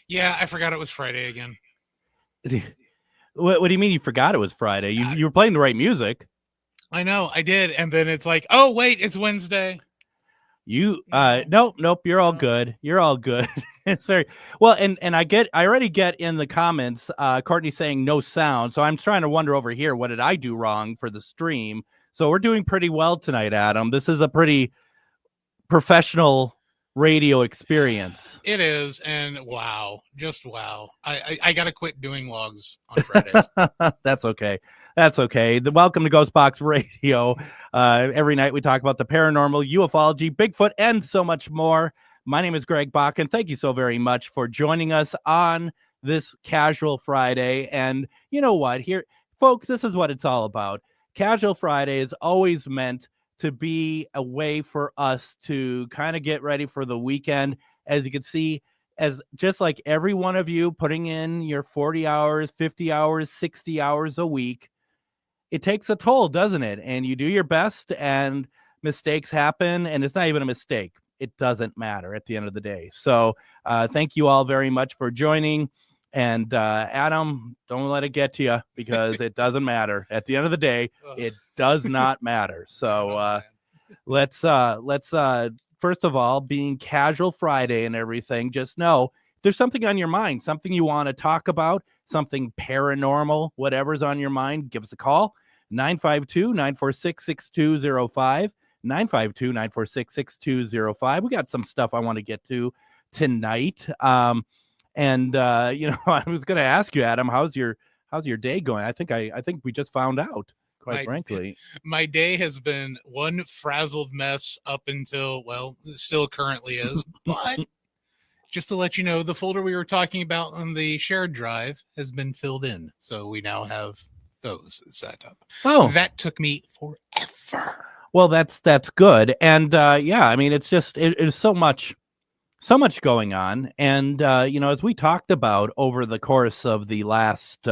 Yeah, I forgot it was Friday again. What do you mean you forgot it was Friday? You were playing the right music. I know, I did. And then it's like, oh, wait, it's Wednesday. Nope, you're all good. You're all good. It's very well, and I already get in the comments, Courtney saying no sound. So I'm trying to wonder over here, what did I do wrong for the stream? So we're doing pretty well tonight, Adam. This is a pretty professional radio experience. It is. And wow, just wow. I got to quit doing logs on Fridays. That's okay. That's okay. Welcome to GhostBox Radio. Every night we talk about the paranormal, ufology, Bigfoot, and so much more. My name is Greg Bakun. Thank you so very much for joining us on this casual Friday. And you know what? Here, folks, this is what it's all about. Casual Friday is always meant to be a way for us to kind of get ready for the weekend. As you can see, as just like every one of you putting in your 40 hours, 50 hours, 60 hours a week, it takes a toll, doesn't it? And you do your best and mistakes happen, and it's not even a mistake. It doesn't matter at the end of the day. So thank you all very much for joining. And Adam, don't let it get to you, because it doesn't matter. At the end of the day, it does not matter. So let's first of all, being casual Friday and everything, just know if there's something on your mind, something you want to talk about, something paranormal, whatever's on your mind, give us a call. 952-946-6205. 952-946-6205. We got some stuff I want to get to tonight. And I was going to ask you, Adam, how's your day going? I think we just found out, quite frankly. My day has been one frazzled mess up until, well, it still currently is. But just to let you know, the folder we were talking about on the shared drive has been filled in. So we now have those set up. Oh, that took me forever. Well, that's good. And I mean, it's just it is so much going on. And as we talked about over the course of the last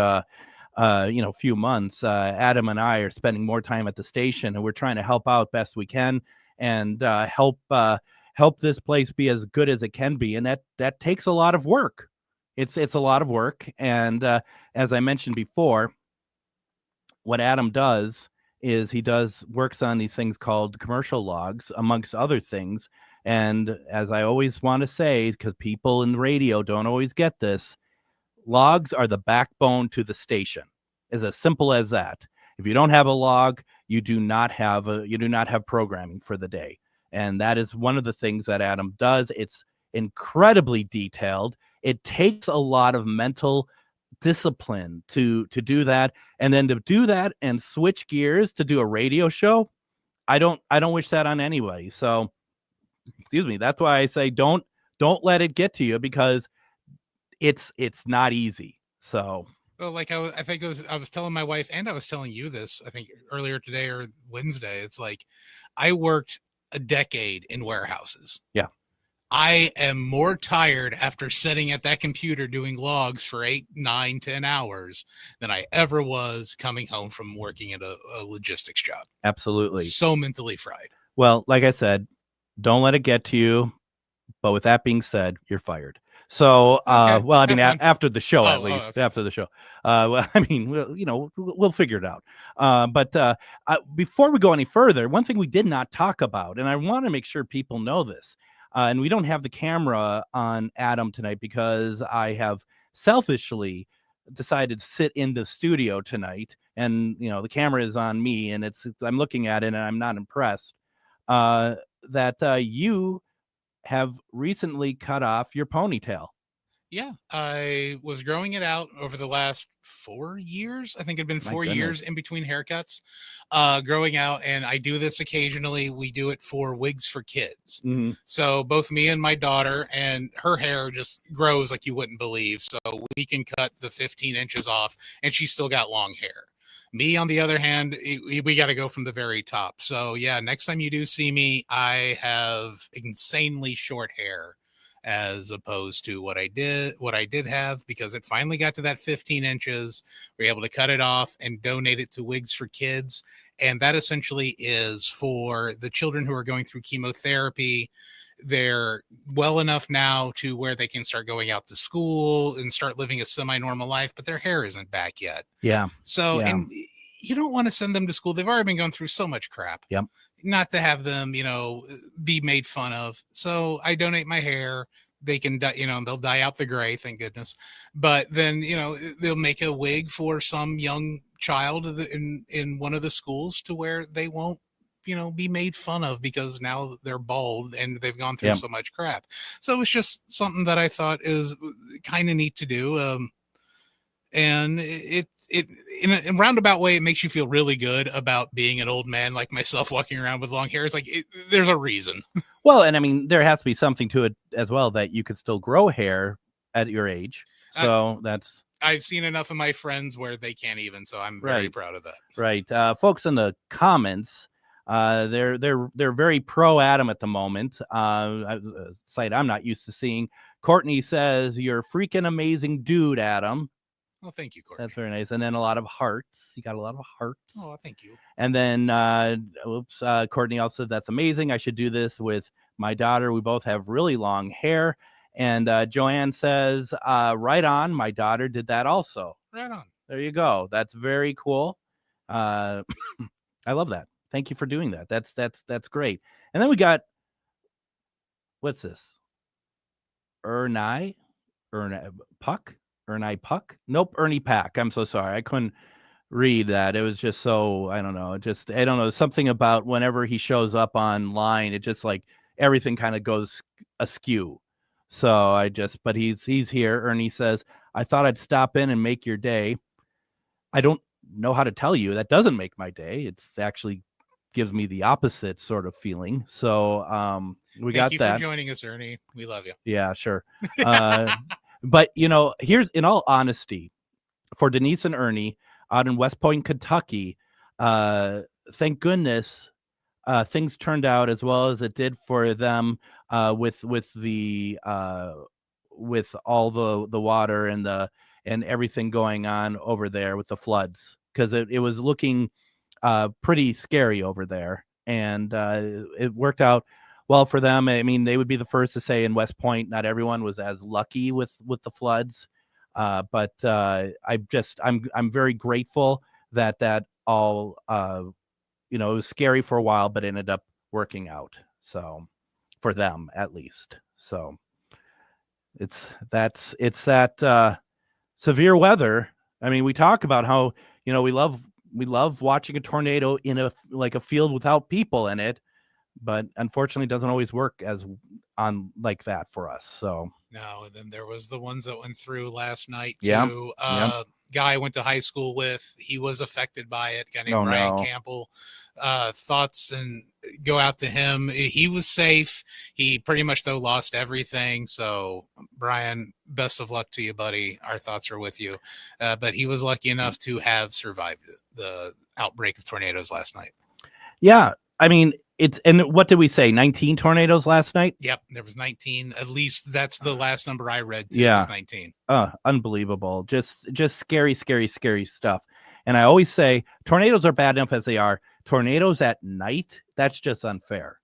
few months, Adam and I are spending more time at the station, and we're trying to help out best we can, and help this place be as good as it can be. And that takes a lot of work. It's a lot of work. And as I mentioned before, what Adam does is he works on these things called commercial logs, amongst other things. And as I always want to say, because people in radio don't always get this, logs are the backbone to the station. It's as simple as that. If you don't have a log, you do not have programming for the day. And that is one of the things that Adam does. It's incredibly detailed. It takes a lot of mental discipline to do that, and then to do that and switch gears to do a radio show. I don't wish that on anybody. So excuse me, that's why I say don't let it get to you, because it's not easy. So well, like I was telling my wife, and I was telling you this, I think earlier today or Wednesday, it's like I worked a decade in warehouses. Yeah. I am more tired after sitting at that computer doing logs for 8, 9, 10 hours than I ever was coming home from working at a logistics job. Absolutely. So mentally fried. Well, like I said, don't let it get to you. But with that being said, you're fired. So, okay. Well, I mean, after the show, at least okay. after the show. Well, I mean, we'll figure it out. But before we go any further, one thing we did not talk about, and I want to make sure people know this, and we don't have the camera on Adam tonight because I have selfishly decided to sit in the studio tonight, and the camera is on me, and I'm looking at it, and I'm not impressed. That you have recently cut off your ponytail. Yeah, I was growing it out over the last 4 years. I think it'd been 4 years in between haircuts, growing out. And I do this occasionally. We do it for wigs for kids. Mm-hmm. So both me and my daughter, and her hair just grows like you wouldn't believe. So we can cut the 15 inches off, and she's still got long hair. Me, on the other hand, we got to go from the very top. So yeah, next time you do see me, I have insanely short hair, as opposed to what I did have, because it finally got to that 15 inches. We were able to cut it off and donate it to Wigs for Kids. And that essentially is for the children who are going through chemotherapy. they're well enough now to where they can start going out to school and start living a semi-normal life, but their hair isn't back yet. Yeah. So, Yeah. and you don't want to send them to school. They've already been going through so much crap. Yep. Not to have them, be made fun of. So I donate my hair. They can, they'll dye out the gray, thank goodness. But then, they'll make a wig for some young child in one of the schools to where they won't, be made fun of because now they're bald and they've gone through Yep. so much crap. So it's just something that I thought is kind of neat to do. And it in a roundabout way, it makes you feel really good about being an old man like myself walking around with long hair. It's like there's a reason. Well, and I mean, there has to be something to it as well, that you could still grow hair at your age. So I've seen enough of my friends where they can't even, so I'm very proud of that. Right. Folks in the comments, they're very pro Adam at the moment. A site I'm not used to seeing. Courtney says, "You're a freaking amazing dude, Adam." Well, thank you, Courtney. That's very nice. And then a lot of hearts. You got a lot of hearts. Oh, thank you. And then, Courtney also said, "That's amazing. I should do this with my daughter. We both have really long hair." And Joanne says, "Right on. My daughter did that also." Right on. There you go. That's very cool. I love that. Thank you for doing that. That's great. And then we got, what's this? Ernie Puck? Nope, Ernie Pack. I'm so sorry. I couldn't read that. It was just so, I don't know. Something about whenever he shows up online, it just like everything kind of goes askew. So but he's here. Ernie says, "I thought I'd stop in and make your day. I don't know how to tell you. That doesn't make my day. It's actually gives me the opposite sort of feeling." So we got that. Thank you for joining us, Ernie. We love you. Yeah, sure. But here's, in all honesty, for Denise and Ernie out in West Point, Kentucky, thank goodness things turned out as well as it did for them, with all the water and everything going on over there with the floods, because it was looking pretty scary over there, and it worked out well for them. I mean, they would be the first to say in West Point, not everyone was as lucky with the floods, but I'm very grateful that all it was scary for a while, but ended up working out. So for them, at least. So it's that severe weather. I mean, we talk about how we love watching a tornado in a field without people in it, but unfortunately it doesn't always work as on like that for us. So no. And then there was the ones that went through last night too. Guy I went to high school with, he was affected by it. A guy named Brian Campbell. Thoughts and go out to him. He was safe. He pretty much though lost everything. So Brian, best of luck to you, buddy. Our thoughts are with you. But he was lucky enough to have survived the outbreak of tornadoes last night. Yeah, I mean, and what did we say? 19 tornadoes last night? Yep, there was 19. At least that's the last number I read too. Yeah. Was 19. Unbelievable. Just scary, scary, scary stuff. And I always say tornadoes are bad enough as they are. Tornadoes at night, that's just unfair.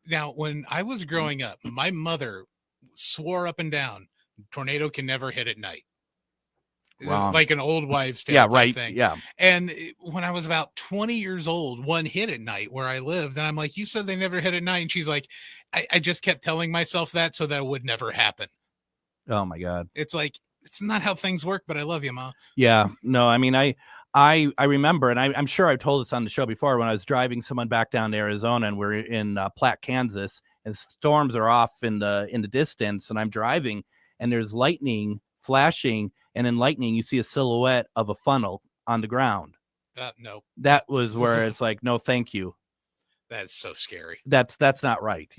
Now, when I was growing up, my mother swore up and down, tornado can never hit at night. Wrong. Like an old wives' tale type thing. Yeah. And when I was about 20 years old, one hit at night where I lived. And I'm like, you said they never hit at night. And she's like, I just kept telling myself that so that it would never happen. Oh my God. It's like, it's not how things work, but I love you, Ma. Yeah. No, I mean, I remember, and I'm sure I've told this on the show before, when I was driving someone back down to Arizona, and we're in Platte, Kansas, and storms are off in the distance, and I'm driving, and there's lightning flashing, and in lightning you see a silhouette of a funnel on the ground. No, that was where it's like, no, thank you. That's so scary. That's not right.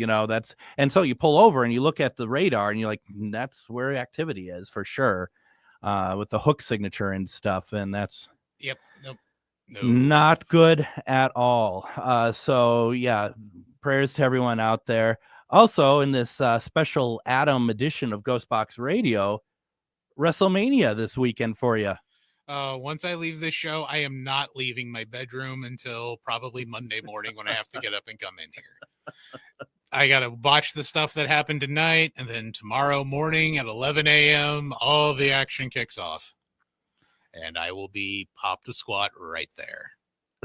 And so you pull over and you look at the radar and you're like, that's where activity is for sure, with the hook signature and stuff. And that's nope. No. Not good at all. So yeah, prayers to everyone out there. Also, in this special Adam edition of GhostBox Radio, WrestleMania this weekend for you. Once I leave this show, I am not leaving my bedroom until probably Monday morning when I have to get up and come in here. I got to watch the stuff that happened tonight, and then tomorrow morning at 11 a.m., all the action kicks off. And I will be popped a squat right there.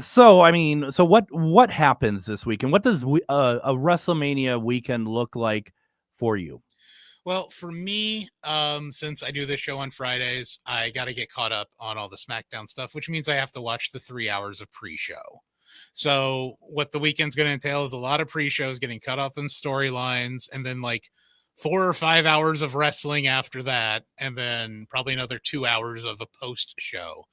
So, I mean, so what happens this weekend? What does a WrestleMania weekend look like for you? Well, for me, since I do this show on Fridays, I got to get caught up on all the SmackDown stuff, which means I have to watch the 3 hours of pre-show. So what the weekend's going to entail is a lot of pre-shows, getting cut up in storylines, and then like 4 or 5 hours of wrestling after that, and then probably another 2 hours of a post-show.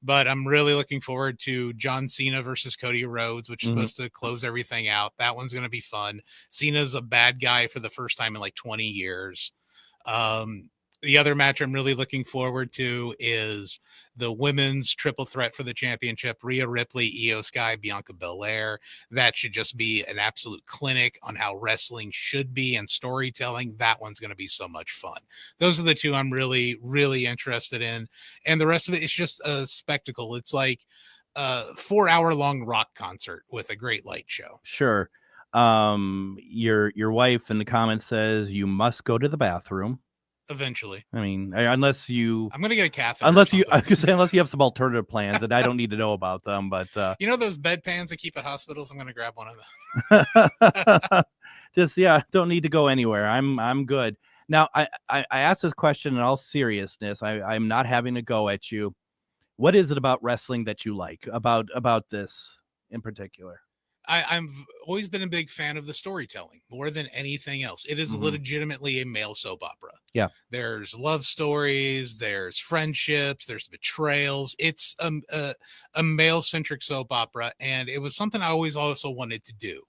But I'm really looking forward to John Cena versus Cody Rhodes, which is supposed to close everything out. That one's going to be fun. Cena's a bad guy for the first time in like 20 years. The other match I'm really looking forward to is the women's triple threat for the championship: Rhea Ripley, Io Sky, Bianca Belair. That should just be an absolute clinic on how wrestling should be and storytelling. That one's going to be so much fun. Those are the two I'm really, really interested in. And the rest of it is just a spectacle. It's like a 4 hour long rock concert with a great light show. Sure. Your wife in the comments says you must go to the bathroom. Eventually. I mean, unless you, I'm gonna get a catheter. Unless you, I could say, unless you have some alternative plans that I don't need to know about them. But you know those bedpans they keep at hospitals. I'm gonna grab one of them. Just don't need to go anywhere. I'm good. Now, I asked this question in all seriousness. I'm not having to go at you. What is it about wrestling that you like about this in particular? I've always been a big fan of the storytelling more than anything else. It is legitimately a male soap opera. Yeah. There's love stories, there's friendships, there's betrayals. It's a male centric soap opera. And it was something I always also wanted to do.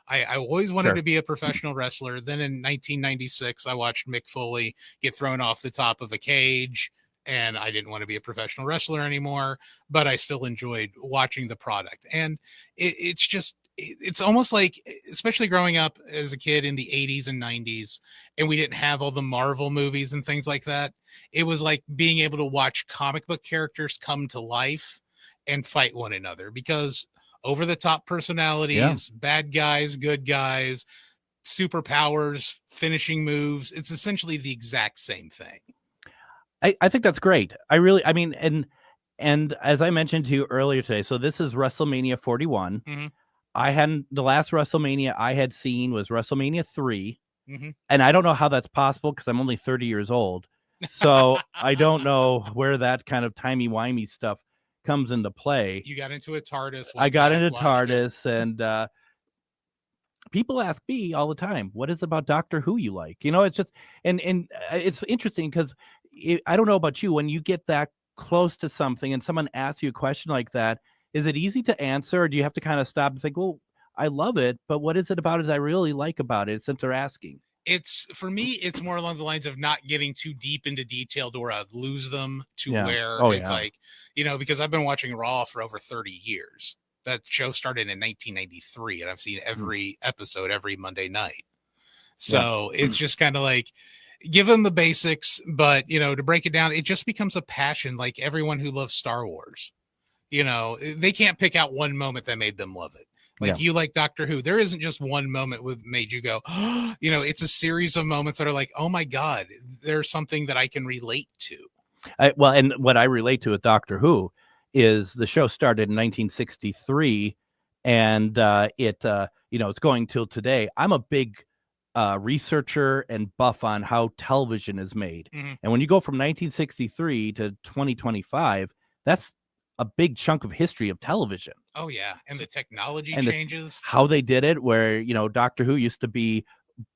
I always wanted to be a professional wrestler. Then in 1996, I watched Mick Foley get thrown off the top of a cage, and I didn't want to be a professional wrestler anymore, but I still enjoyed watching the product. And it's almost like, especially growing up as a kid in the 80s and 90s, and we didn't have all the Marvel movies and things like that. It was like being able to watch comic book characters come to life and fight one another, because over the top personalities, bad guys, good guys, superpowers, finishing moves, it's essentially the exact same thing. I think that's great. And as I mentioned to you earlier today, so this is WrestleMania 41. The last WrestleMania I had seen was WrestleMania 3. And I don't know how that's possible because I'm only 30 years old. So I don't know where that kind of timey-wimey stuff comes into play. You got into a TARDIS. I got into TARDIS, and people ask me all the time, what is it about Doctor Who you like? It's just, and it's interesting because I don't know about you, when you get that close to something and someone asks you a question like that, is it easy to answer, or do you have to kind of stop and think, well, I love it, but what is it about it I really like about it, since they're asking? For me, it's more along the lines of not getting too deep into detail to where I'd lose them to where it's like, because I've been watching Raw for over 30 years. That show started in 1993, and I've seen every episode every Monday night. So it's just kind of like, give them the basics, but, to break it down, it just becomes a passion, like everyone who loves Star Wars. They can't pick out one moment that made them love it. Like you like Doctor Who. There isn't just one moment that made you go, it's a series of moments that are like, oh my God, there's something that I can relate to. And what I relate to with Doctor Who is the show started in 1963, and it's going till today. I'm a big researcher and buff on how television is made. And when you go from 1963 to 2025, that's a big chunk of history of television. Oh yeah. And the technology changes. How they did it, where, Doctor Who used to be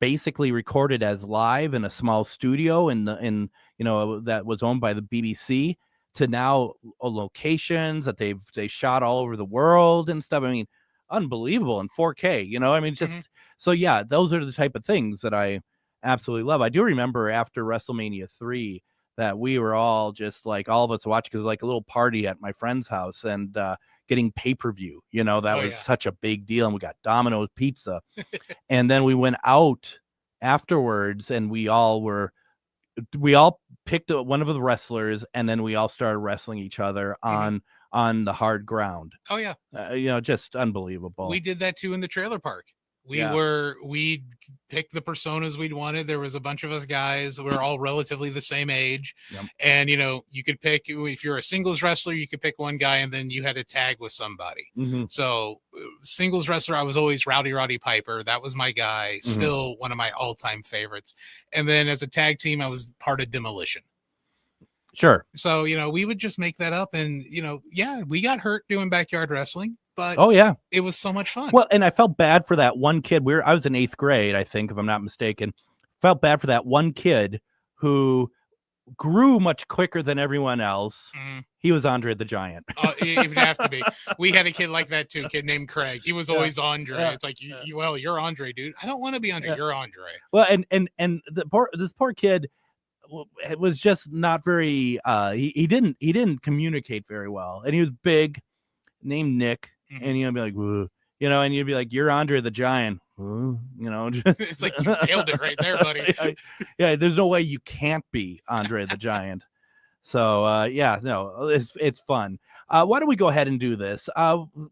basically recorded as live in a small studio that was owned by the BBC, to now locations that they shot all over the world and stuff. I mean, unbelievable, in 4K, so those are the type of things that I absolutely love. I do remember after WrestleMania 3 that we were all just like, all of us watching, because like a little party at my friend's house, and getting pay-per-view, that was such a big deal. And we got Domino's pizza. And then we went out afterwards, and we all picked one of the wrestlers, and then we all started wrestling each other on the hard ground. Oh yeah. Just unbelievable. We did that too in the trailer park. We picked the personas we'd wanted. There was a bunch of us guys. We're all relatively the same age. Yep. And, you could pick, if you're a singles wrestler, you could pick one guy and then you had to tag with somebody. Mm-hmm. So singles wrestler, I was always Roddy Piper. That was my guy. Mm-hmm. Still one of my all-time favorites. And then as a tag team, I was part of Demolition. Sure. So, we would just make that up and, we got hurt doing backyard wrestling, but it was so much fun. Well, and I felt bad for that one kid. I was in 8th grade, I think, if I'm not mistaken. Felt bad for that one kid who grew much quicker than everyone else. Mm-hmm. He was Andre the Giant. It would have to be. We had a kid like that too, a kid named Craig. He was always Andre. It's like, you're Andre, dude. I don't want to be Andre. You're Andre. Well, and this poor kid, it was just not very he didn't communicate very well, and he was big, named Nick. Mm-hmm. And you'd be like, whoa. And you'd be like, you're Andre the Giant. Just, it's like you nailed it right there, buddy. There's no way you can't be Andre the Giant. So it's fun. Why don't we go ahead and do this?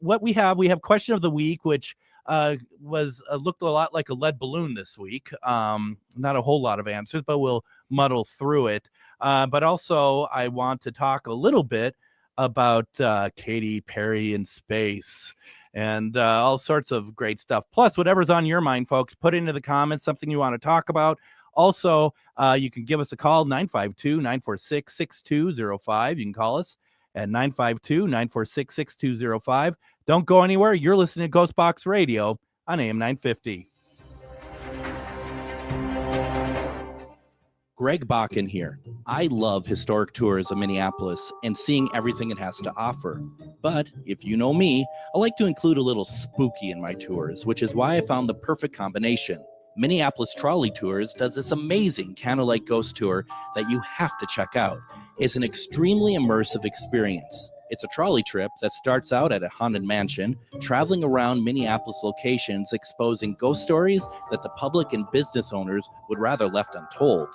What we have question of the week, which was looked a lot like a lead balloon this week. Not a whole lot of answers, but we'll muddle through it. But also I want to talk a little bit about Katy Perry in space and all sorts of great stuff. Plus, whatever's on your mind, folks, put into the comments something you want to talk about. Also, you can give us a call, 952-946-6205. You can call us at 952-946-6205. Don't go anywhere. You're listening to GhostBox Radio on AM 950. Greg Bakun here. I love historic tours of Minneapolis and seeing everything it has to offer. But if you know me, I like to include a little spooky in my tours, which is why I found the perfect combination. Minneapolis Trolley Tours does this amazing candlelight ghost tour that you have to check out. It's an extremely immersive experience. It's a trolley trip that starts out at a haunted mansion, traveling around Minneapolis locations, exposing ghost stories that the public and business owners would rather left untold.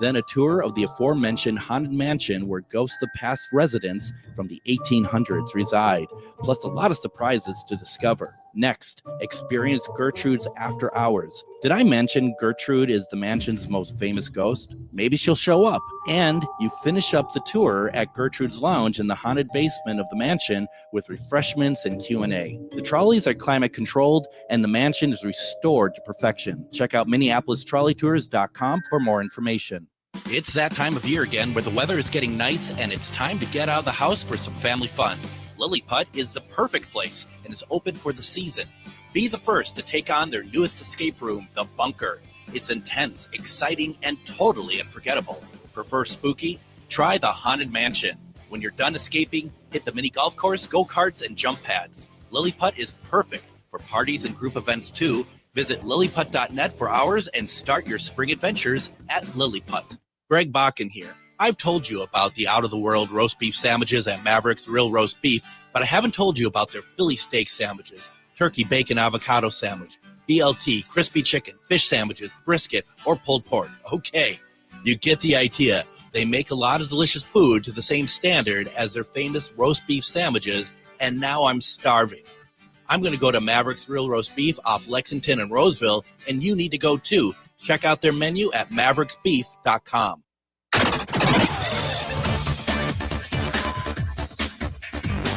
Then a tour of the aforementioned haunted mansion where ghosts of past residents from the 1800s reside, plus a lot of surprises to discover. Next, experience Gertrude's After Hours. Did I mention Gertrude is the mansion's most famous ghost? Maybe she'll show up. And you finish up the tour at Gertrude's Lounge in the haunted basement of the mansion with refreshments and Q&A. The trolleys are climate controlled and the mansion is restored to perfection. Check out MinneapolisTrolleyTours.com for more information. It's that time of year again where the weather is getting nice and it's time to get out of the house for some family fun. Lilliput is the perfect place and is open for the season. Be the first to take on their newest escape room, The Bunker. It's intense, exciting, and totally unforgettable. Prefer spooky? Try the Haunted Mansion. When you're done escaping, hit the mini golf course, go-karts, and jump pads. Lilliput is perfect for parties and group events too. Visit lilliput.net for hours and start your spring adventures at Lilliput. Greg Bakun here. I've told you about the out-of-the-world roast beef sandwiches at Maverick's Real Roast Beef, but I haven't told you about their Philly steak sandwiches, turkey bacon avocado sandwich, BLT, crispy chicken, fish sandwiches, brisket, or pulled pork. Okay, you get the idea. They make a lot of delicious food to the same standard as their famous roast beef sandwiches, and now I'm starving. I'm going to go to Maverick's Real Roast Beef off Lexington and Roseville, and you need to go too. Check out their menu at mavericksbeef.com.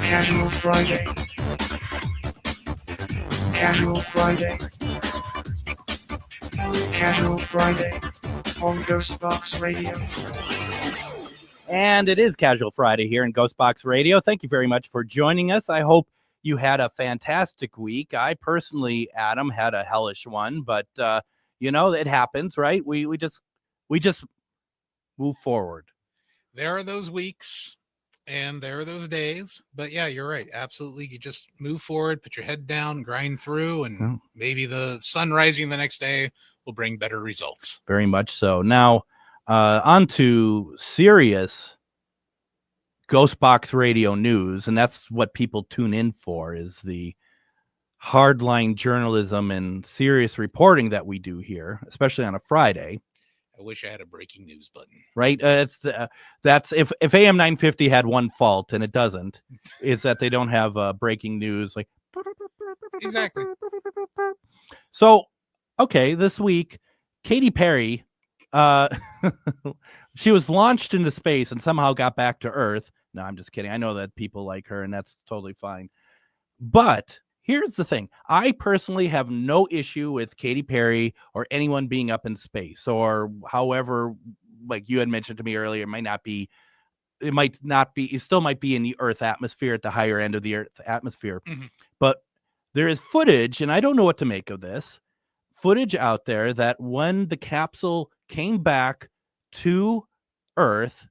Casual Friday. Casual Friday. Casual Friday on GhostBox Radio. And it is Casual Friday here in GhostBox Radio. Thank you very much for joining us. I hope you had a fantastic week. I personally, Adam, had a hellish one, but it happens, right? We just move forward. There are those weeks and there are those days, but yeah, you're right. Absolutely. You just move forward, put your head down, grind through, and maybe the sun rising the next day will bring better results. Very much so. Now, on to serious GhostBox Radio news, and that's what people tune in for, is the hardline journalism and serious reporting that we do here, especially on a Friday. I wish I had a breaking news button. Right? That's if AM 950 had one fault, and it doesn't, is that they don't have breaking news. Like exactly. So, okay, this week, Katy Perry, uh, she was launched into space and somehow got back to Earth. No, I'm just kidding. I know that people like her, and that's totally fine. But here's the thing. I personally have no issue with Katy Perry or anyone being up in space, or however, like you had mentioned to me earlier, it might not be, it still might be in the Earth atmosphere, at the higher end of the Earth atmosphere. Mm-hmm. But there is footage, and I don't know what to make of this, footage out there that when the capsule came back to Earth,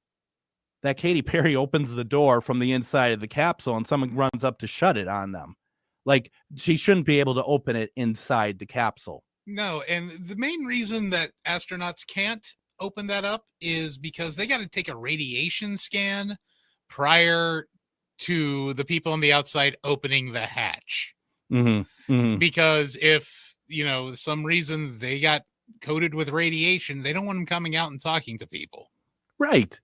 that Katy Perry opens the door from the inside of the capsule and someone runs up to shut it on them. Like, she shouldn't be able to open it inside the capsule. No, and the main reason that astronauts can't open that up is because they got to take a radiation scan prior to the people on the outside opening the hatch. Mm-hmm. Mm-hmm. Because if, some reason they got coated with radiation, they don't want them coming out and talking to people. Right.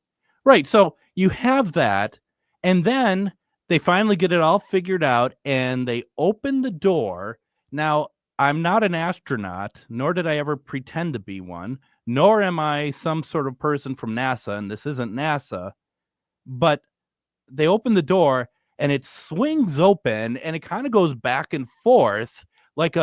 Right. So you have that, and then they finally get it all figured out and they open the door. Now, I'm not an astronaut, nor did I ever pretend to be one, nor am I some sort of person from NASA, and this isn't NASA, but they open the door and it swings open and it kind of goes back and forth like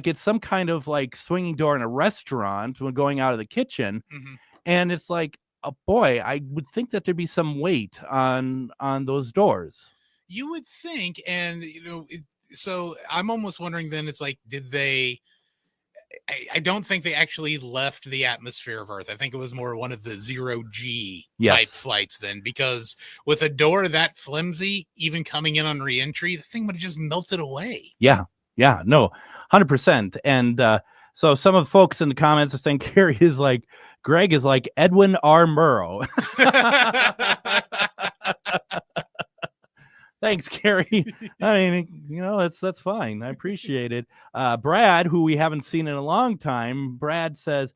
it's some kind of like swinging door in a restaurant when going out of the kitchen. Mm-hmm. And it's like, oh boy, I would think that there'd be some weight on those doors. You would think, and so I'm almost wondering then, it's like, did they, I don't think they actually left the atmosphere of Earth. I think it was more one of the 0G type flights then, because with a door that flimsy, even coming in on reentry, the thing would have just melted away. Yeah, no, 100%. And so some of the folks in the comments are saying Greg is like Edwin R. Murrow. Thanks, Carrie. I mean, that's fine. I appreciate it. Brad, who we haven't seen in a long time, Brad says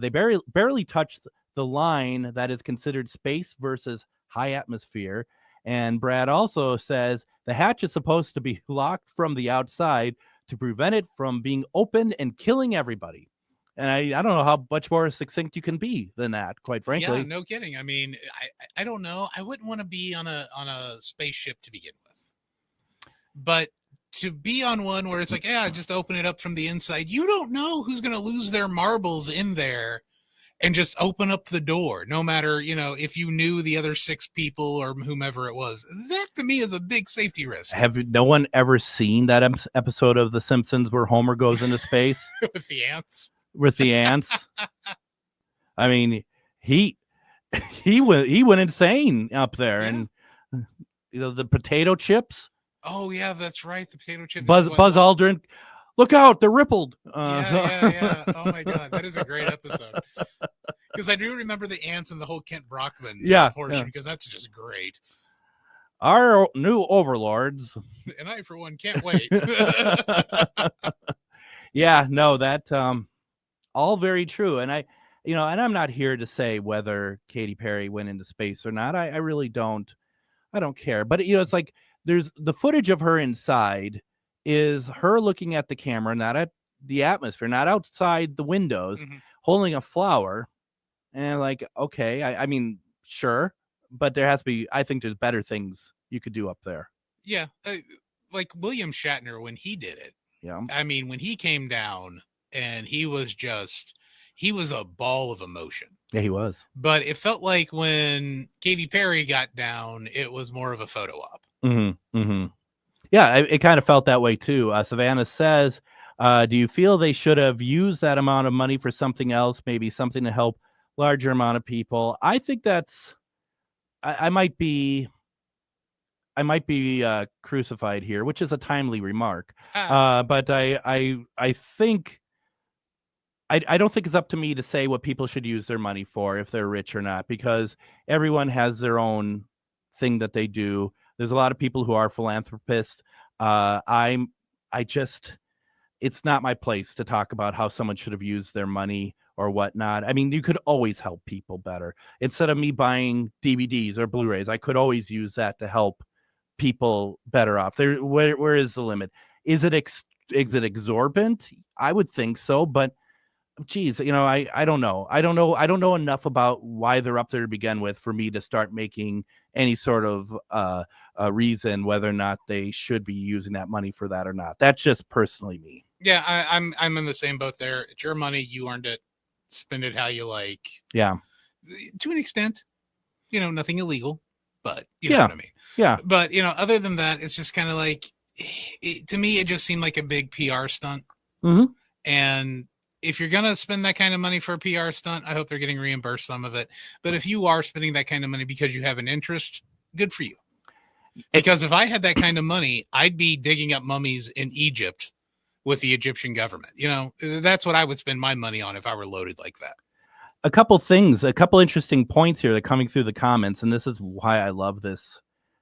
they barely touched the line that is considered space versus high atmosphere. And Brad also says the hatch is supposed to be locked from the outside to prevent it from being opened and killing everybody. And I don't know how much more succinct you can be than that, quite frankly. Yeah, no kidding. I mean, I don't know. I wouldn't want to be on a spaceship to begin with. But to be on one where it's like, yeah, just open it up from the inside. You don't know who's going to lose their marbles in there and just open up the door, no matter, if you knew the other 6 people or whomever it was. That to me is a big safety risk. Have no one ever seen that episode of The Simpsons where Homer goes into space? With the ants? With the ants. I mean, he went insane up there. Yeah. And the potato chips. Oh yeah, that's right. The potato chips. Buzz Aldrin, look out! They're rippled. Yeah. Oh my god, that is a great episode. Because I do remember the ants and the whole Kent Brockman portion. Because that's just great. Our new overlords. And I, for one, can't wait. Yeah, no, that all very true. And and I'm not here to say whether Katy Perry went into space or not. I really don't. I don't care. But it's like there's the footage of her inside is her looking at the camera, not at the atmosphere, not outside the windows, holding a flower. And like, okay, I mean, sure, but there has to be. I think there's better things you could do up there. Yeah, like William Shatner when he did it. Yeah, I mean, when he came down. And he was a ball of emotion. Yeah, he was. But it felt like when Katy Perry got down, it was more of a photo op. Mm-hmm. Mm-hmm. Yeah, it kind of felt that way too. Savannah says, do you feel they should have used that amount of money for something else, maybe something to help larger amount of people? I think that's, I might be crucified here, which is a timely remark. But I think, I don't think it's up to me to say what people should use their money for, if they're rich or not, because everyone has their own thing that they do. There's a lot of people who are philanthropists. It's not my place to talk about how someone should have used their money or whatnot. I mean, you could always help people better. Instead of me buying DVDs or Blu-rays, I could always use that to help people better off. Where is the limit? Is it exorbitant? I would think so, but geez, I don't know. I don't know enough about why they're up there to begin with for me to start making any sort of a reason whether or not they should be using that money for that or not. That's just personally me. Yeah, I'm in the same boat there. It's your money, you earned it. Spend it how you like. Yeah. To an extent, nothing illegal, but you know Yeah. what I mean. Yeah. But other than that, it's just kind of like, to me, it just seemed like a big PR stunt. Mm-hmm. And if you're gonna spend that kind of money for a PR stunt, I hope they're getting reimbursed some of it. But if you are spending that kind of money because you have an interest, good for you. Because if I had that kind of money, I'd be digging up mummies in Egypt with the Egyptian government. That's what I would spend my money on if I were loaded like that. A couple interesting points here that are coming through the comments, and this is why I love this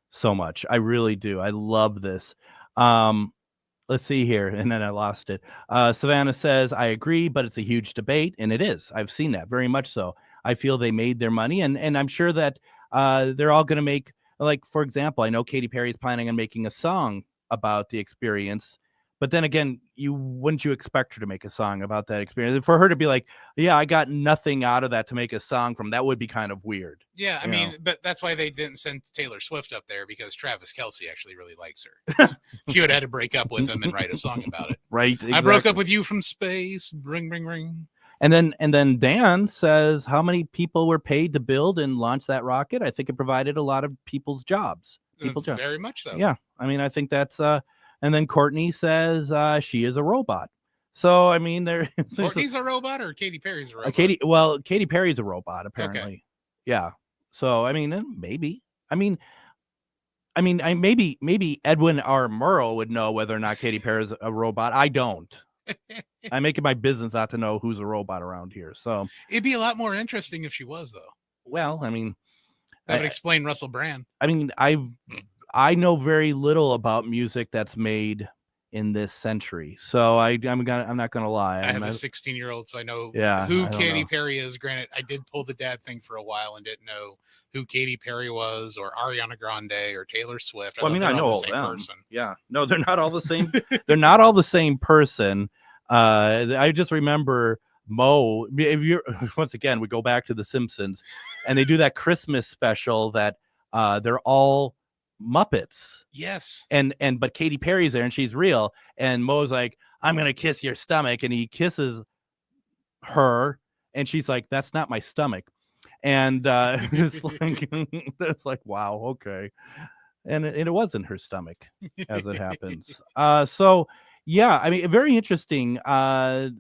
so much. I really do. I love this. Let's see here, and then I lost it. Savannah says, I agree, but it's a huge debate, and it is. I've seen that very much so. I feel they made their money, and I'm sure that they're all going to make, like, for example, I know Katy Perry is planning on making a song about the experience. But then again, wouldn't you expect her to make a song about that experience? For her to be like, yeah, I got nothing out of that to make a song from, that would be kind of weird. Yeah, I mean, but that's why they didn't send Taylor Swift up there, because Travis Kelce actually really likes her. She would have had to break up with him and write a song about it. Right. Exactly. I broke up with you from space. Ring, ring, ring. And then Dan says, how many people were paid to build and launch that rocket? I think it provided a lot of people's jobs. Very much so. Yeah. I mean, I think that's and then Courtney says she is a robot. So I mean, Courtney's a robot, or Katy Perry's a robot? Katy Perry's a robot, apparently. Okay. Yeah. So I mean, maybe. Maybe Edwin R. Murrow would know whether or not Katy Perry's a robot. I don't. I make it my business not to know who's a robot around here. So it'd be a lot more interesting if she was, though. Well, I mean, that would explain Russell Brand. I mean, I know very little about music that's made in this century, so I'm not gonna lie. I have a 16-year-old, so I know who Katy Perry is. Granted, I did pull the dad thing for a while and didn't know who Katy Perry was, or Ariana Grande, or Taylor Swift. I know all the same person. Yeah, no, they're not all the same. They're not all the same person. I just remember Mo. If you're once again, we go back to The Simpsons, and they do that Christmas special that they're all Muppets. Yes. But Katy Perry's there and she's real, and Mo's like, I'm gonna kiss your stomach, and he kisses her and she's like, that's not my stomach. And it's like wow, okay. And it wasn't her stomach, as it happens. So yeah, I mean, very interesting. Scott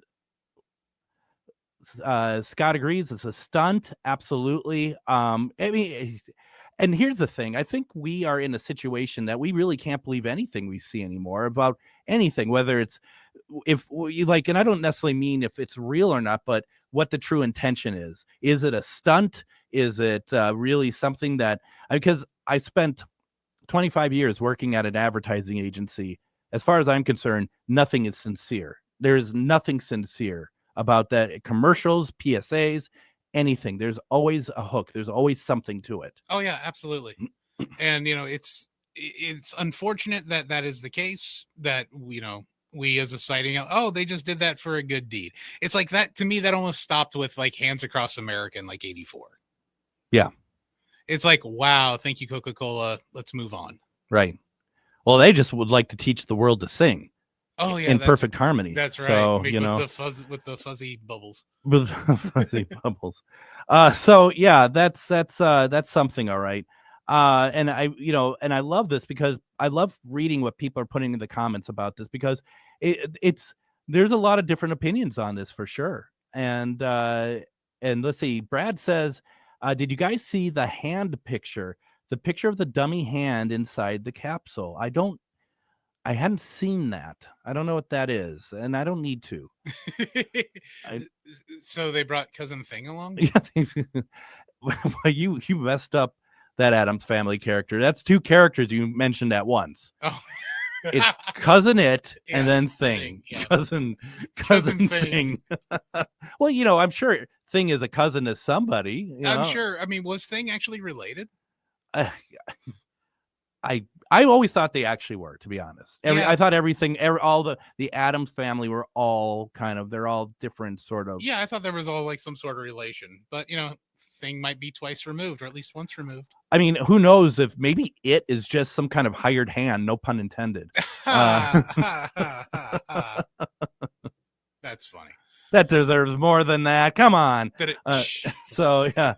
agrees it's a stunt, absolutely. I mean, and here's the thing. I think we are in a situation that we really can't believe anything we see anymore about anything, whether it's if you like, and I don't necessarily mean if it's real or not, but what the true intention is. Is it a stunt? Is it really something that, because I spent 25 years working at an advertising agency. As far as I'm concerned, nothing is sincere. There's nothing sincere about that. Commercials, PSAs, anything. There's always a hook. There's always something to it. Oh yeah, absolutely. And it's unfortunate that that is the case, that we as a sighting, they just did that for a good deed. It's like that, to me, that almost stopped with like Hands Across America in like 84. Yeah. It's like, wow, thank you, Coca-Cola. Let's move on. Right. Well, they just would like to teach the world to sing. Oh yeah, in perfect harmony. That's right. So, with the fuzzy bubbles. With fuzzy bubbles. So yeah, that's something. All right. And I love this because I love reading what people are putting in the comments about this, because there's a lot of different opinions on this for sure. And let's see. Brad says, did you guys see the hand picture? The picture of the dummy hand inside the capsule. I hadn't seen that. I don't know what that is, and I don't need to. So they brought Cousin Thing along? Yeah, you messed up that Addams Family character. That's two characters you mentioned at once. Oh. It's Cousin It and then Thing. Yeah. Cousin Thing. Well, I'm sure Thing is a cousin to somebody. I'm sure. I mean, was Thing actually related? I I always thought they actually were, to be honest. Yeah. I thought all the Addams family were all they're all different sort of. Yeah, I thought there was all like some sort of relation, but thing might be twice removed or at least once removed. I mean, who knows if maybe it is just some kind of hired hand, no pun intended. That's funny. That deserves more than that. Come on. So yeah.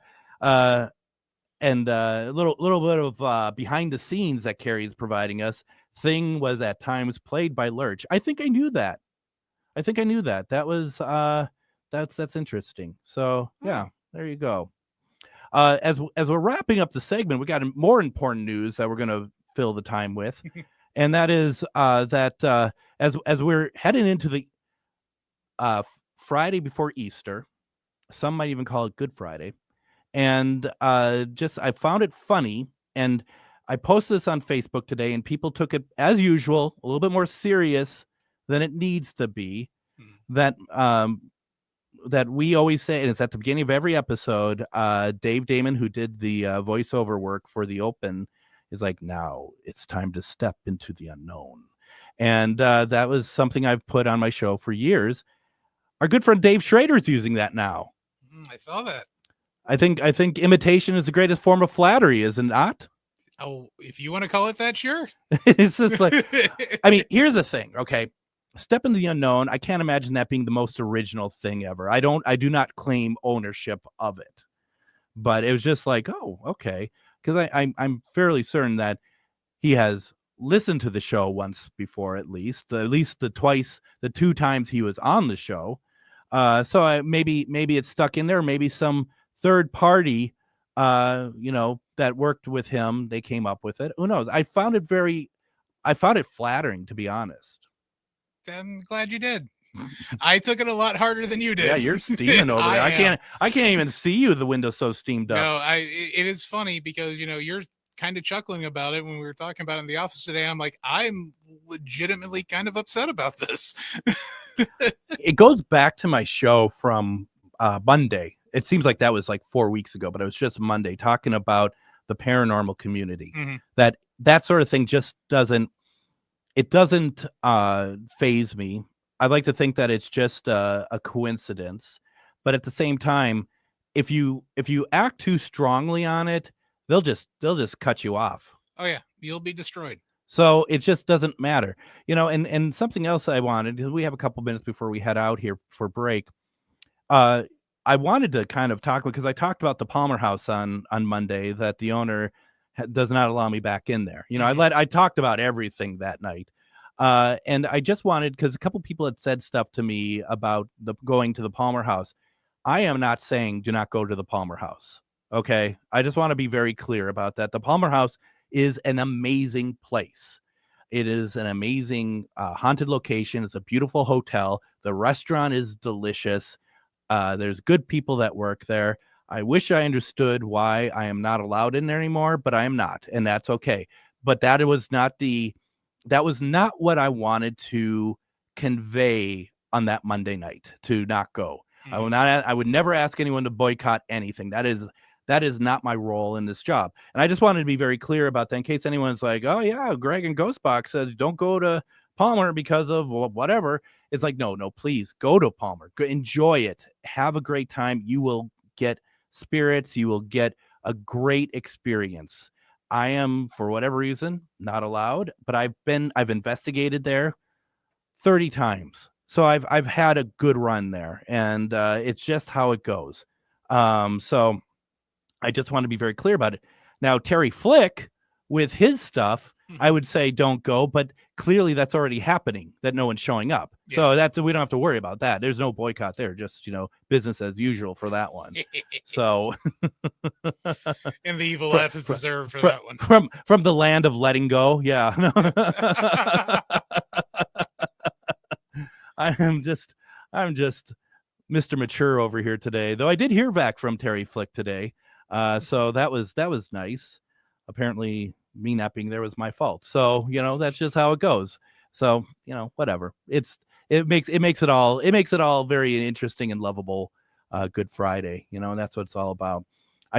And a little bit of behind the scenes that Carrie's providing us. Thing was at times played by Lurch. I think I knew that. That was that's interesting. So yeah, there you go. As we're wrapping up the segment, we got more important news that we're going to fill the time with, and that is that as we're heading into the Friday before Easter, some might even call it Good Friday, and I found it funny, and I posted this on Facebook today, and people took it as usual a little bit more serious than it needs to be. That we always say, and it's at the beginning of every episode, Dave Damon, who did the voiceover work for the Open, is like, now it's time to step into the unknown. And that was something I've put on my show for years. Our good friend Dave Schrader is using that now. I saw that. I think imitation is the greatest form of flattery, is it not? Oh, if you want to call it that, sure. It's just like, I mean, here's the thing, okay? Step into the unknown. I can't imagine that being the most original thing ever. I do not claim ownership of it, but it was just like, oh, okay. Because I'm fairly certain that he has listened to the show once before, at least the 2 times he was on the show. So maybe it's stuck in there. Maybe some third party, that worked with him, they came up with it. Who knows? I found it flattering, to be honest. I'm glad you did. I took it a lot harder than you did. Yeah, you're steaming over there. I can't even see you. The window's so steamed up. No, it is funny because you're kind of chuckling about it when we were talking about it in the office today. I'm like, I'm legitimately kind of upset about this. It goes back to my show from Monday. It seems like that was like 4 weeks ago, but it was just Monday, talking about the paranormal community. Mm-hmm. That sort of thing just doesn't faze me. I like to think that it's just a coincidence, but at the same time, if you act too strongly on it, they'll just cut you off. Oh yeah, you'll be destroyed. So it just doesn't matter, and something else I wanted, because we have a couple minutes before we head out here for break. I wanted to kind of talk, because I talked about the Palmer House on Monday, that the owner does not allow me back in there. I talked about everything that night. And I just wanted, because a couple people had said stuff to me about going to the Palmer House. I am not saying do not go to the Palmer House. Okay. I just want to be very clear about that. The Palmer House is an amazing place. It is an amazing haunted location. It's a beautiful hotel. The restaurant is delicious. There's good people that work there. I wish I understood why I am not allowed in there anymore, but I am not, and that's okay. But that was not what I wanted to convey on that Monday night, to not go. Mm-hmm. I would never ask anyone to boycott anything. That is not my role in this job. And I just wanted to be very clear about that, in case anyone's like, oh yeah, Greg and GhostBox says don't go to Palmer because of whatever. It's like, no, please go to Palmer. Enjoy it. Have a great time. You will get spirits. You will get a great experience. I am, for whatever reason, not allowed, but I've investigated there 30 times. So I've had a good run there, and it's just how it goes. So I just want to be very clear about it. Now, Terry Flick, with his stuff, I would say don't go, but clearly that's already happening, that no one's showing up. Yeah. So we don't have to worry about that. There's no boycott there, just, business as usual for that one. So and the evil laugh is deserved for that one. From the land of letting go. Yeah. I'm just Mr. Mature over here today, though I did hear back from Terry Flick today. So that was nice. Apparently me not being there was my fault. So, that's just how it goes. So, whatever. It makes it all very interesting and lovable. Good Friday, that's what it's all about. I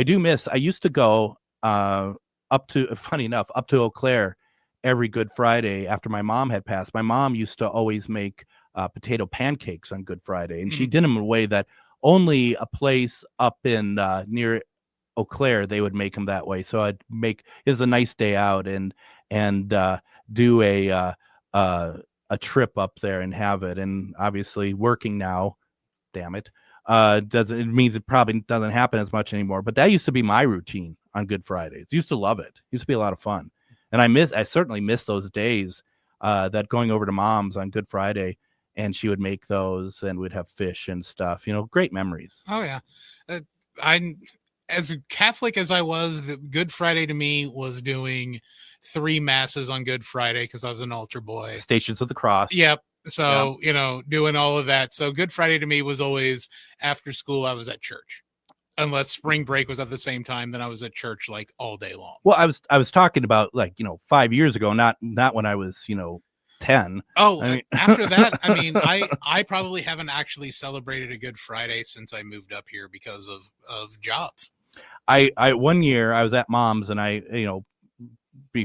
used to go up to Eau Claire every Good Friday after my mom had passed. My mom used to always make potato pancakes on Good Friday, and she did them in a way that only a place up in near Eau Claire they would make them that way. So I'd make it was a nice day out and do a trip up there and have it. And obviously working now, damn it, doesn't it means it probably doesn't happen as much anymore. But that used to be my routine on Good Fridays. Used to love it. Used to be a lot of fun. And I certainly miss those days that going over to mom's on Good Friday and she would make those and we'd have fish and stuff, great memories. Oh yeah. I as Catholic as I was, the Good Friday to me was doing 3 masses on Good Friday because I was an altar boy. Stations of the Cross. Yep. So, doing all of that. So Good Friday to me was always after school, I was at church. Unless spring break was at the same time, then I was at church like all day long. Well, I was talking about 5 years ago, not when I was, 10. Oh, after that, I probably haven't actually celebrated a Good Friday since I moved up here because of jobs. I one year I was at mom's and I,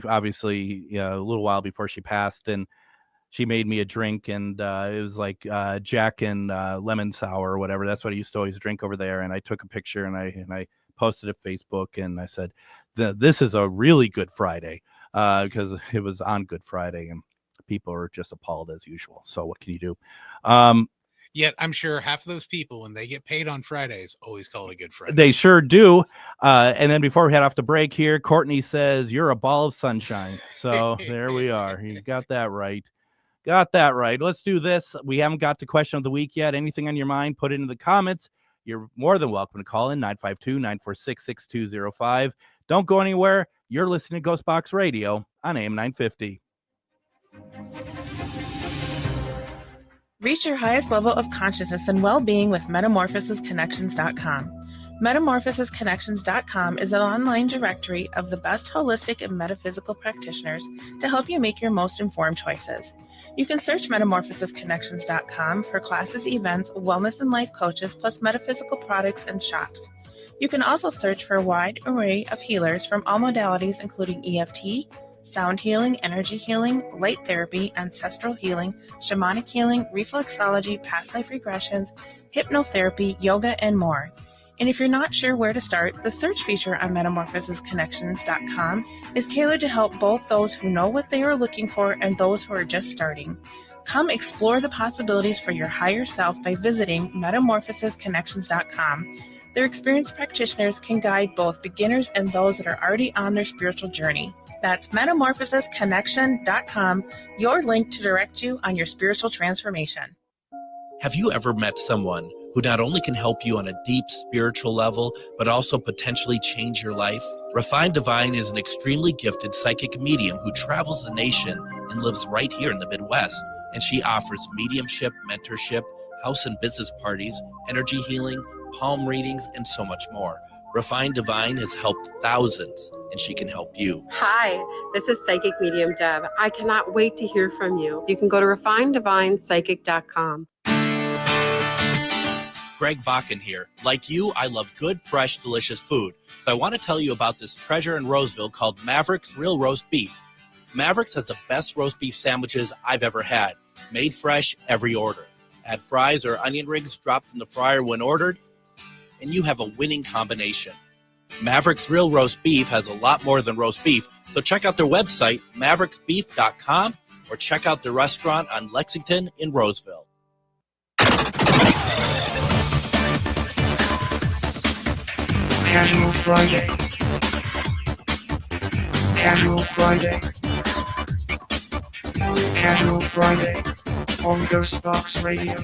obviously a little while before she passed, and she made me a drink, and it was like Jack and lemon sour or whatever. That's what I used to always drink over there. And I took a picture and I posted it to Facebook, and I said, "This is a really Good Friday," because it was on Good Friday, and people are just appalled as usual. So what can you do? Yet I'm sure half of those people, when they get paid on Fridays, always call it a Good Friday. They sure do. And then before we head off the break here, Courtney says, "You're a ball of sunshine." So there we are. You got that right. Got that right. Let's do this. We haven't got to question of the week yet. Anything on your mind, put it in the comments. You're more than welcome to call in 952-946-6205. Don't go anywhere. You're listening to GhostBox Radio on AM 950. Reach your highest level of consciousness and well-being with metamorphosisconnections.com. Metamorphosisconnections.com is an online directory of the best holistic and metaphysical practitioners to help you make your most informed choices. You can search metamorphosisconnections.com for classes, events, wellness and life coaches, plus metaphysical products and shops. You can also search for a wide array of healers from all modalities, including EFT, sound healing, energy healing, light therapy, ancestral healing, shamanic healing, reflexology, past life regressions, hypnotherapy, yoga, and more. And if you're not sure where to start, the search feature on metamorphosisconnections.com is tailored to help both those who know what they are looking for and those who are just starting. Come explore the possibilities for your higher self by visiting metamorphosisconnections.com. Their experienced practitioners can guide both beginners and those that are already on their spiritual journey. That's metamorphosisconnection.com, your link to direct you on your spiritual transformation. Have you ever met someone who not only can help you on a deep spiritual level, but also potentially change your life? Refined Divine is an extremely gifted psychic medium who travels the nation and lives right here in the Midwest. And she offers mediumship, mentorship, house and business parties, energy healing, palm readings, and so much more. Refined Divine has helped thousands, and she can help you. Hi, this is Psychic Medium Deb. I cannot wait to hear from you. You can go to refineddivinepsychic.com. Greg Bakun here. Like you, I love good, fresh, delicious food. So I want to tell you about this treasure in Roseville called Maverick's Real Roast Beef. Maverick's has the best roast beef sandwiches I've ever had. Made fresh every order. Add fries or onion rings dropped in the fryer when ordered, and you have a winning combination. Maverick's Real Roast Beef has a lot more than roast beef, so check out their website, mavericksbeef.com, or check out their restaurant on Lexington in Roseville. Casual Friday. Casual Friday. Casual Friday on GhostBox Radio.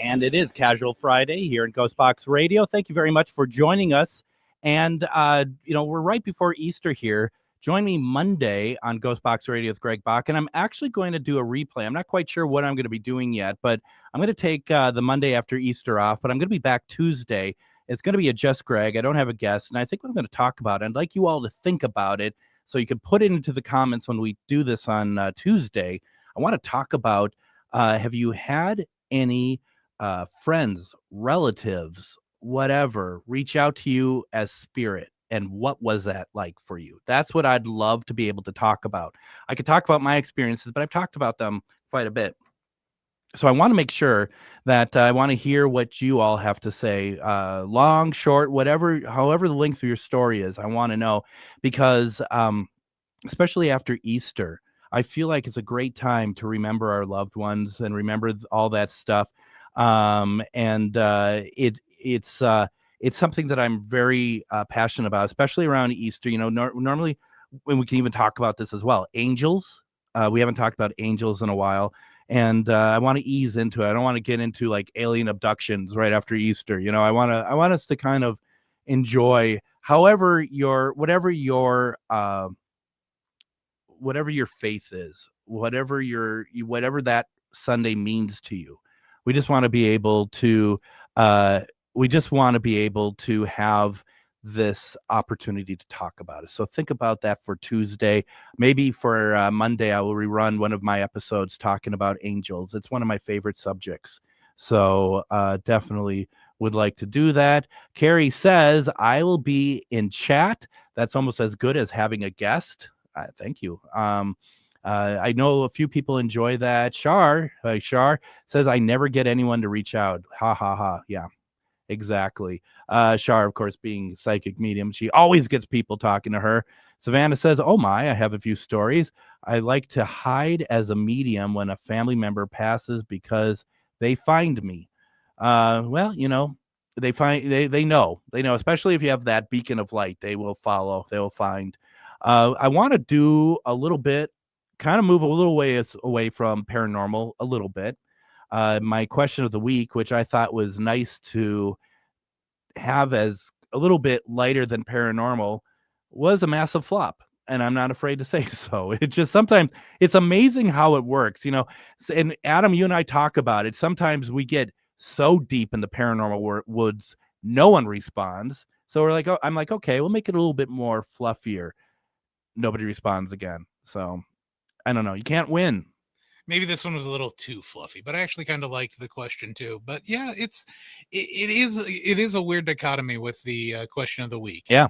And it is Casual Friday here in GhostBox Radio. Thank you very much for joining us. And, we're right before Easter here. Join me Monday on GhostBox Radio with Greg Bach. And I'm actually going to do a replay. I'm not quite sure what I'm going to be doing yet, but I'm going to take the Monday after Easter off. But I'm going to be back Tuesday. It's going to be a Just Greg. I don't have a guest. And I think what I'm going to talk about, I'd like you all to think about it so you can put it into the comments when we do this on Tuesday. I want to talk about, have you had any friends, relatives, whatever, reach out to you as spirit and what was that like for you? That's what I'd love to be able to talk about. I could talk about my experiences, but I've talked about them quite a bit. So I want to make sure that I want to hear what you all have to say, long, short, whatever, however the length of your story is. I want to know because especially after Easter, I feel like it's a great time to remember our loved ones and remember all that stuff. It's something that I'm very passionate about, especially around Easter. Normally when we can even talk about this as well, angels. We haven't talked about angels in a while. And I want to ease into it. I don't want to get into like alien abductions right after Easter. I want us to kind of enjoy whatever your faith is, whatever that Sunday means to you. We just want to be able to have this opportunity to talk about it. So think about that for Tuesday. Maybe for Monday, I will rerun one of my episodes talking about angels. It's one of my favorite subjects. So definitely would like to do that. Carrie says, I will be in chat. That's almost as good as having a guest. Thank you. I know a few people enjoy that. Shar says, I never get anyone to reach out. Ha, ha, ha. Yeah. Exactly. Shar, of course, being psychic medium, she always gets people talking to her. Savannah says, oh my, I have a few stories. I like to hide as a medium when a family member passes because they find me. Well, they know, especially if you have that beacon of light, they will follow, they will find. I want to do a little bit, kind of move a little ways away from paranormal a little bit. My question of the week, which I thought was nice to have as a little bit lighter than paranormal, was a massive flop. And I'm not afraid to say so. It just sometimes it's amazing how it works, And Adam, you and I talk about it. Sometimes we get so deep in the paranormal woods, no one responds. So we're like, I'm like, okay, we'll make it a little bit more fluffier. Nobody responds again. So I don't know. You can't win. Maybe this one was a little too fluffy, but I actually kind of liked the question too. But yeah, it is a weird dichotomy with the question of the week. Yeah.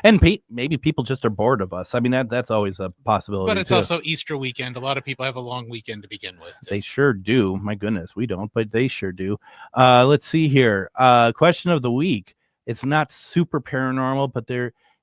And maybe people just are bored of us. I mean, that's always a possibility. But it's also Easter weekend. A lot of people have a long weekend to begin with. They sure do. My goodness, we don't, but they sure do. Let's see here. Question of the week. It's not super paranormal, but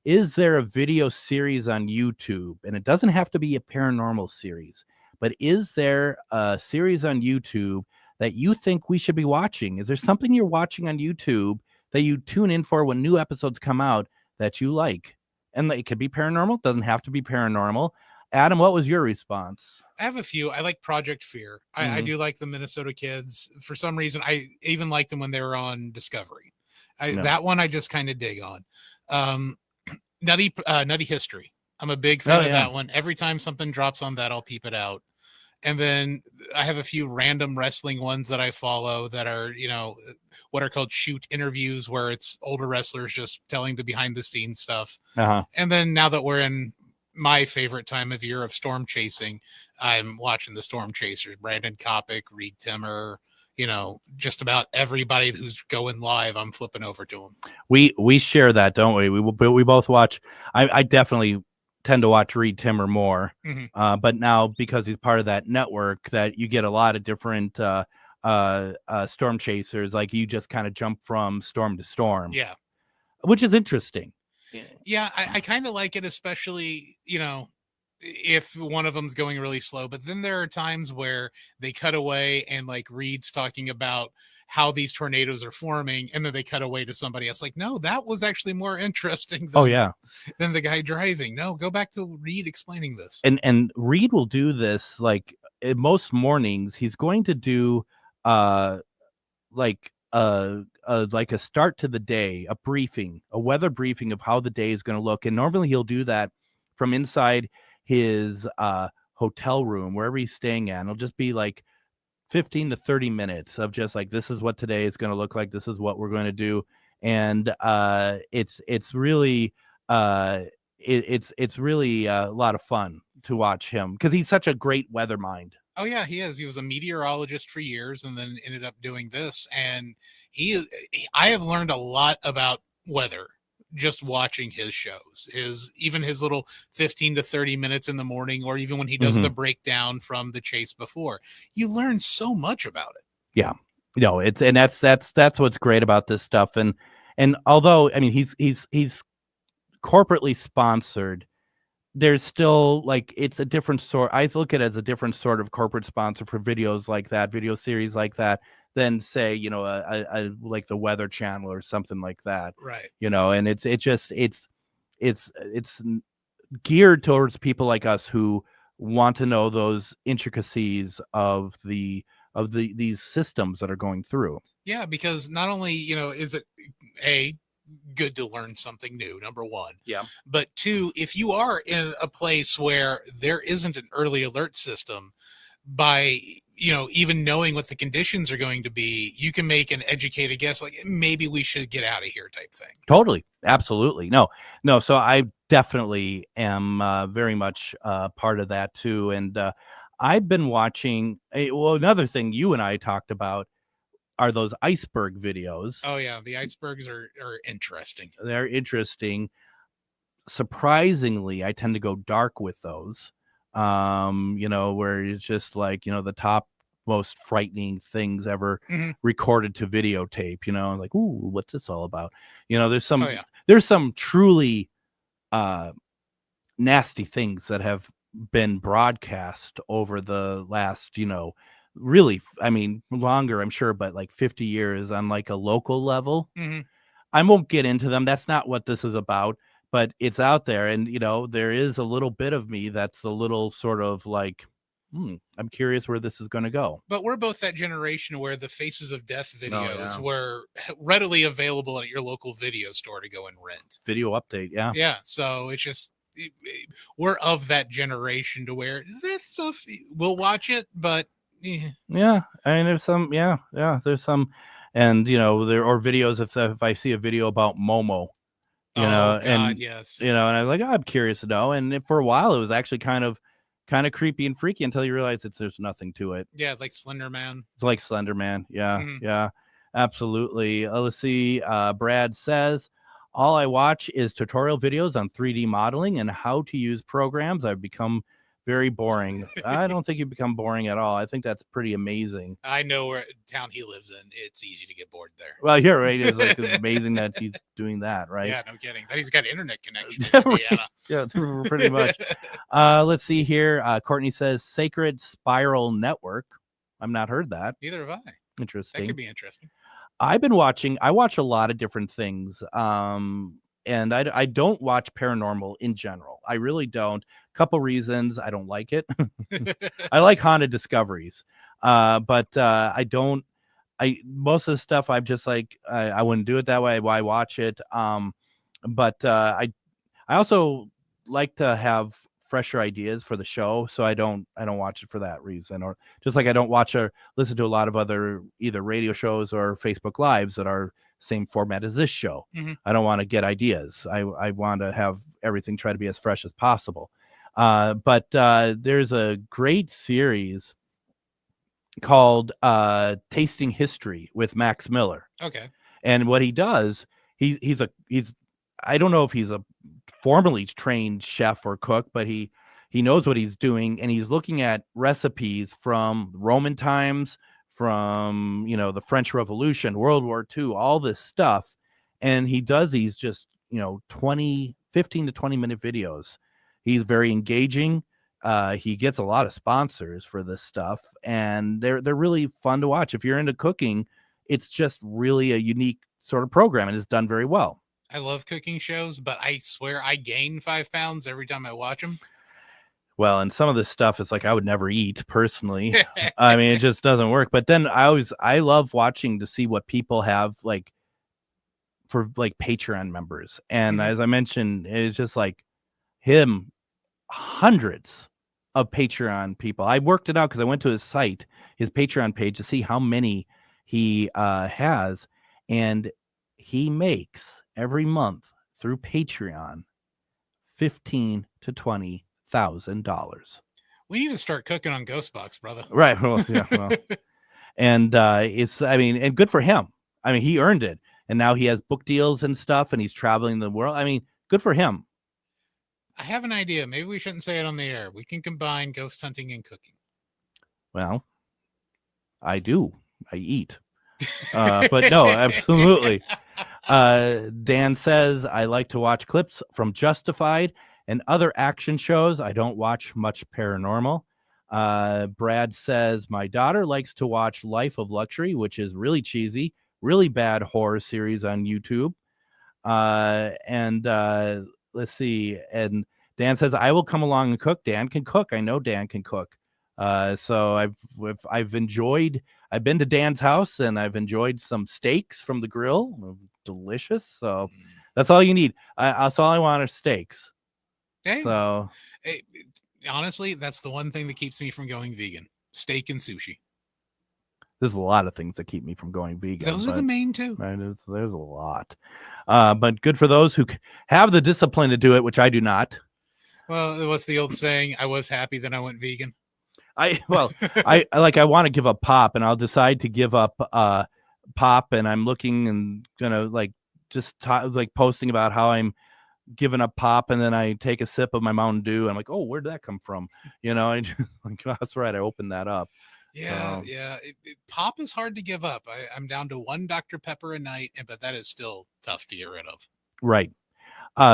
is there a video series on YouTube? And it doesn't have to be a paranormal series. But is there a series on YouTube that you think we should be watching? Is there something you're watching on YouTube that you tune in for when new episodes come out that you like? And it could be paranormal. Doesn't have to be paranormal. Adam, what was your response? I have a few. I like Project Fear. I do like the Minnesota Kids. For some reason, I even liked them when they were on Discovery. That one I just kind of dig on. Nutty History. I'm a big fan of that one. Every time something drops on that, I'll peep it out. And then I have a few random wrestling ones that I follow that are, what are called shoot interviews, where it's older wrestlers just telling the behind the scenes stuff. Uh-huh. And then now that we're in my favorite time of year of storm chasing, I'm watching the Storm Chasers, Brandon Kopic, Reed Timmer, just about everybody who's going live. I'm flipping over to them. We share that, don't we? We both watch. I definitely tend to watch Reed Timmer more, but now because he's part of that network, that you get a lot of different storm chasers. Like you just kind of jump from storm to storm, which is interesting. Yeah, I kind of like it, especially if one of them's going really slow. But then there are times where they cut away and like Reed's talking about how these tornadoes are forming, and then they cut away to somebody else. Like, no, that was actually more interesting than the guy driving. No, go back to Reed explaining this. And Reed will do this like most mornings. He's going to do like a start to the day, a briefing, a weather briefing of how the day is going to look. And normally he'll do that from inside his hotel room, wherever he's staying at. And it'll just be like 15 to 30 minutes of just like, this is what today is going to look like. This is what we're going to do. And it's really it's really a lot of fun to watch him because he's such a great weather mind. Oh yeah, he is. He was a meteorologist for years and then ended up doing this. And I have learned a lot about weather just watching his shows, even his little 15 to 30 minutes in the morning, or even when he does the breakdown from the chase before. You learn so much about it. Yeah. No, and that's what's great about this stuff. And although, I mean, he's corporately sponsored, there's still, like, it's a different sort. I look at it as a different sort of corporate sponsor for videos like that, video series like that, than, say, you know, a like the Weather Channel or something like that. Right. You know, and it's geared towards people like us who want to know those intricacies of these systems that are going through. Yeah, because not only, is it good to learn something new, number one. Yeah. But two, if you are in a place where there isn't an early alert system, by even knowing what the conditions are going to be, you can make an educated guess, like maybe we should get out of here type thing. Totally. Absolutely. No. So I definitely am very much part of that too. And I've been watching another thing you and I talked about are those iceberg videos. Oh yeah, the icebergs are interesting. They're interesting. Surprisingly, I tend to go dark with those. Where it's just like, the top most frightening things ever recorded to videotape, like, ooh, what's this all about? There's some truly nasty things that have been broadcast over the last, really, I mean, longer, I'm sure, but like 50 years on like a local level. I won't get into them. That's not what this is about, but it's out there. And, there is a little bit of me that's a little sort of like, I'm curious where this is going to go. But we're both that generation where the Faces of Death videos were readily available at your local video store to go and rent. Video Update, yeah. Yeah, so it's just, we're of that generation to where this stuff, we'll watch it, but... Yeah, I mean, there's some, there's some, and, there are videos, if I see a video about Momo, yes. And I'm like, I'm curious to know. And for a while, it was actually kind of creepy and freaky until you realize there's nothing to it. Yeah, like Slender Man. It's like Slender Man. Yeah, yeah, absolutely. Let's see. Brad says, all I watch is tutorial videos on 3D modeling and how to use programs. I've become very boring. I don't think you become boring at all. I think that's pretty amazing. I know where town he lives in. It's easy to get bored there. Well, you're right. It's amazing that he's doing that, right? Yeah, no kidding. That he's got internet connection in Indiana. Yeah, pretty much. Let's see here. Courtney says Sacred Spiral Network. I've not heard that. Neither have I. Interesting. That could be interesting. I watch a lot of different things. And I don't watch paranormal in general. I really don't. Couple reasons. I don't like it. I like haunted discoveries. But I don't. Most of the stuff I'm just like, I wouldn't do it that way. Why watch it? But I also like to have fresher ideas for the show, so I don't watch it for that reason. Or just like I don't watch or listen to a lot of other either radio shows or Facebook Lives that are same format as this show. I don't want to get ideas. I want to have everything try to be as fresh as possible. But there's a great series called Tasting History with Max Miller. Okay. And what he does, he's I don't know if he's a formally trained chef or cook, but he knows what he's doing, and he's looking at recipes from Roman times, from the French Revolution, World War II, all this stuff, and he does these just 15 to 20 minute videos. He's very engaging. He gets a lot of sponsors for this stuff, and they're really fun to watch. If you're into cooking, it's just really a unique sort of program, and it's done very well. I love cooking shows, but I swear I gain 5 pounds every time I watch them. Well, and some of this stuff is like I would never eat personally. I mean, it just doesn't work. But then I love watching to see what people have like for like Patreon members. And as I mentioned, it's just like him, hundreds of Patreon people. I worked it out because I went to his site, his Patreon page, to see how many he has, and he makes every month through Patreon $15,000 to $20,000. We need to start cooking on GhostBox, brother. Right. Well, yeah. Well. And and good for him. I mean, he earned it. and now he has book deals and stuff, and he's traveling the world. I mean, good for him. I have an idea. Maybe we shouldn't say it on the air. We can combine ghost hunting and cooking. Well, I do. I eat. But no, absolutely. Dan says, I like to watch clips from Justified and other action shows. I don't watch much paranormal. Brad says, my daughter likes to watch Life of Luxury, which is really cheesy, really bad horror series on YouTube. Let's see. And Dan says, I will come along and cook. Dan can cook. I know Dan can cook. So I've been to Dan's house and I've enjoyed some steaks from the grill. Delicious. So that's all you need. That's all I want are steaks. Hey, so honestly, that's the one thing that keeps me from going vegan: steak and sushi. There's a lot of things that keep me from going vegan. Those are the main two. Right, there's a lot. But good for those who have the discipline to do it, which I do not. Well, what's the old saying? I was happy that I went vegan. I want to give up pop, and I'll decide to give up pop, and I'm looking and gonna posting about how I'm giving up pop, and then I take a sip of my Mountain Dew, and I'm like, oh, where'd that come from? I just, like, oh, that's right, I opened that up. Yeah. Pop is hard to give up. I'm down to 1 Dr. Pepper a night, but that is still tough to get rid of. Right.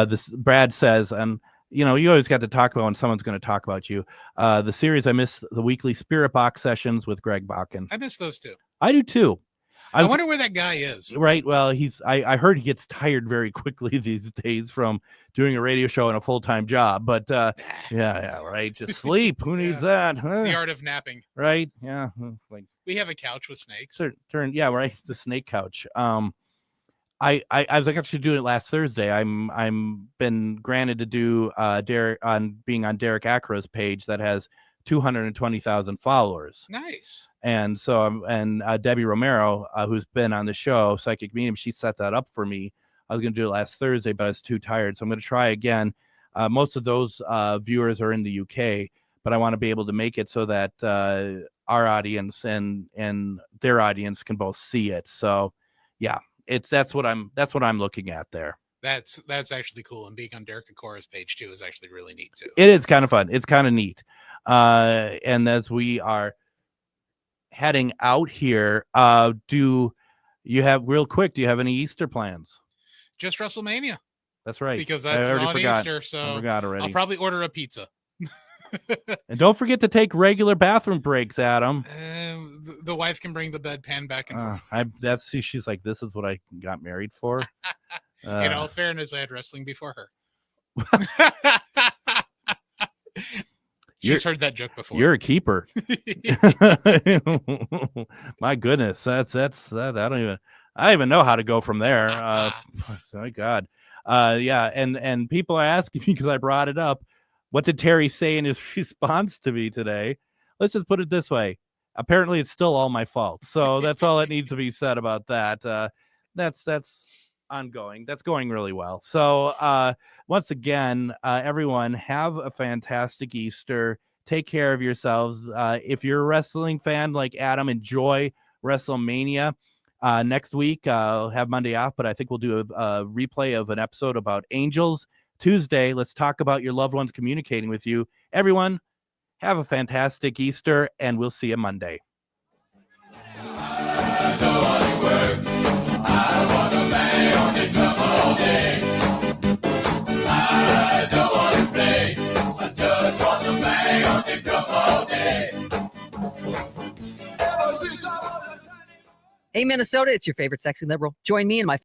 This Brad says, and you always got to talk about when someone's going to talk about you. The series, I miss the weekly Spirit Box sessions with Greg Bakun. I miss those too. I do too. I wonder where that guy is. Right. Well, I heard he gets tired very quickly these days from doing a radio show and a full-time job. But yeah, right. Just sleep. Who needs that? It's the art of napping. Right. Yeah. Like we have a couch with snakes. Yeah. Right. The snake couch. I was actually doing it last Thursday. I'm been granted to do being on Derek Acra's page that has 220,000 followers. Nice. And so Debbie Romero, who's been on the show, Psychic Medium, she set that up for me. I was going to do it last Thursday, but I was too tired, so I'm going to try again. Most of those viewers are in the UK, but I want to be able to make it so that our audience and their audience can both see it. So yeah. That's what I'm looking at there. That's actually cool. And being on Derek Akora's page too is actually really neat too. It is kind of fun. It's kind of neat. And as we are heading out here, do you have any Easter plans? Just WrestleMania. That's right. Because that's on Easter. So I forgot already. I'll probably order a pizza. And don't forget to take regular bathroom breaks, Adam. The wife can bring the bedpan back and forth. She's like, this is what I got married for. In all fairness, I had wrestling before her. She's heard that joke before. You're a keeper. My goodness, that's that. I don't even know how to go from there. My God. Yeah, and people are asking me because I brought it up. What did Terry say in his response to me today? Let's just put it this way. Apparently, it's still all my fault. So that's all that needs to be said about that. That's ongoing. That's going really well. So once again, everyone, have a fantastic Easter. Take care of yourselves. If you're a wrestling fan like Adam, enjoy WrestleMania. Next week, I'll have Monday off, but I think we'll do a replay of an episode about angels. Tuesday, let's talk about your loved ones communicating with you. Everyone, have a fantastic Easter, and we'll see you Monday. Hey, Minnesota, it's your favorite sexy liberal. Join me and my